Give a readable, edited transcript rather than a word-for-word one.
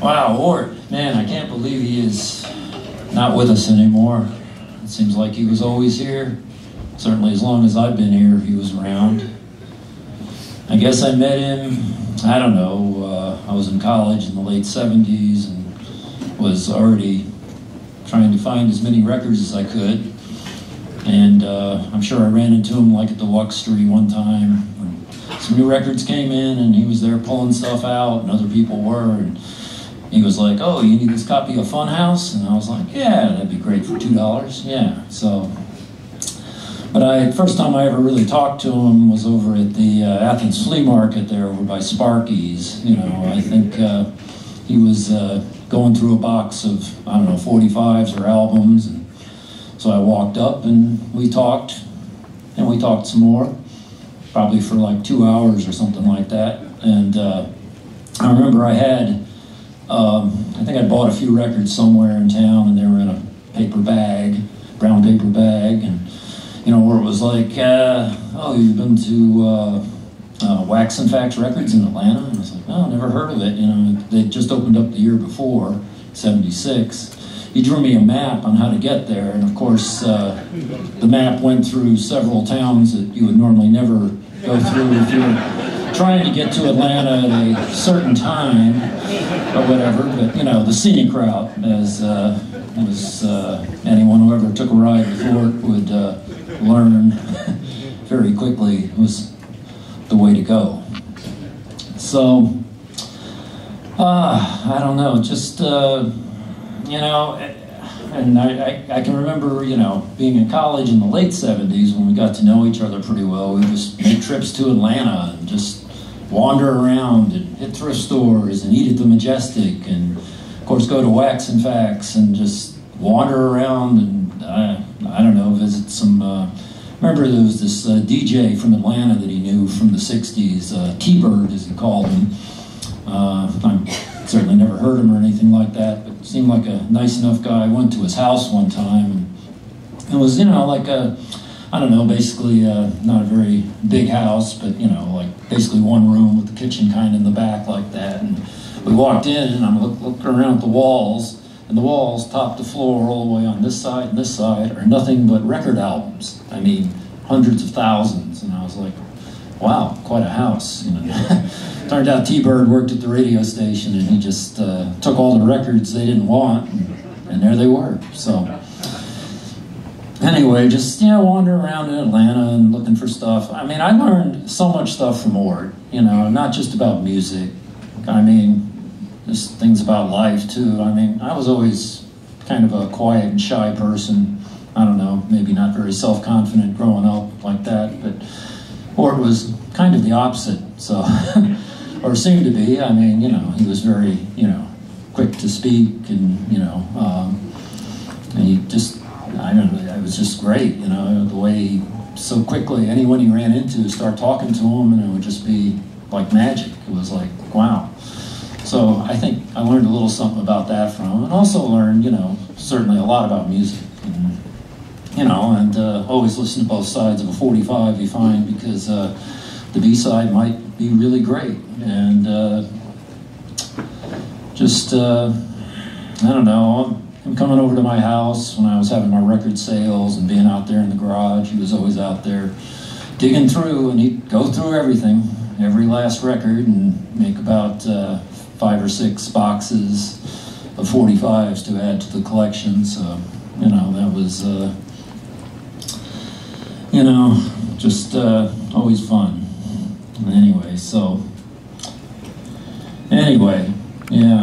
Wow, ORT, man, I can't believe he is not with us anymore. It seems like he was always here. Certainly as long as I've been here, he was around. I guess I met him, I don't know, I was in college in the late 70s and was already trying to find as many records as I could. And I'm sure I ran into him like at the Wuxtry one time. Some new records came in and he was there pulling stuff out and other people were. And he was like, "Oh, you need this copy of Funhouse?" And I was like, "Yeah, that'd be great for $2. Yeah, so. But first time I ever really talked to him was over at the Athens flea market there over by Sparky's. You know, I think he was going through a box of, I don't know, 45s or albums. And so I walked up and we talked some more, probably for like 2 hours or something like that. And I remember I had, I think I bought a few records somewhere in town and they were in a paper bag, brown paper bag, and you know, where it was like, "Oh, you've been to Wax and Facts Records in Atlanta?" And I was like, "Oh, never heard of it." You know, they just opened up the year before, '76. He drew me a map on how to get there, and of course, the map went through several towns that you would normally never go through if you were trying to get to Atlanta at a certain time or whatever. But you know, the scenic route, as anyone who ever took a ride before would learn very quickly, was the way to go. So, I don't know, just, you know, and I can remember, you know, being in college in the late 70s when we got to know each other pretty well. We just made trips to Atlanta and just wander around and hit thrift stores and eat at the Majestic and, of course, go to Wax and Facts and just wander around and, I don't know, visit some, remember there was this DJ from Atlanta that he knew from the 60s, T-Bird as he called him. I've certainly never heard him or anything like that, but seemed like a nice enough guy. I went to his house one time and it was, you know, like a, I don't know, basically not a very big house, but, you know, like basically one room with the kitchen kind of in the back like that. And we walked in and I'm looking around at the walls, and the walls, top to floor, all the way on this side and this side, are nothing but record albums. I mean, hundreds of thousands. And I was like, wow, quite a house. You know, turned out T-Bird worked at the radio station, and he just took all the records they didn't want, and there they were. So anyway, just, you know, wandering around in Atlanta and looking for stuff. I mean, I learned so much stuff from ORT, you know, not just about music. I mean, just things about life, too. I mean, I was always kind of a quiet and shy person. I don't know, maybe not very self-confident growing up like that, but ORT was kind of the opposite, so, or seemed to be. I mean, you know, he was very, you know, quick to speak and, you know, and he just, I don't know, it was just great, you know, the way he so quickly, anyone he ran into, start talking to him, and it would just be like magic. It was like, wow. So I think I learned a little something about that from him, and also learned, you know, certainly a lot about music. And, you know, and always listen to both sides of a 45, you find, because the B-side might be really great. And just, I don't know, him coming over to my house when I was having my record sales and being out there in the garage, he was always out there digging through, and he'd go through everything, every last record, and make about 5 or 6 boxes of 45s to add to the collection. So, you know, that was, you know, just always fun. Anyway, so, anyway, yeah.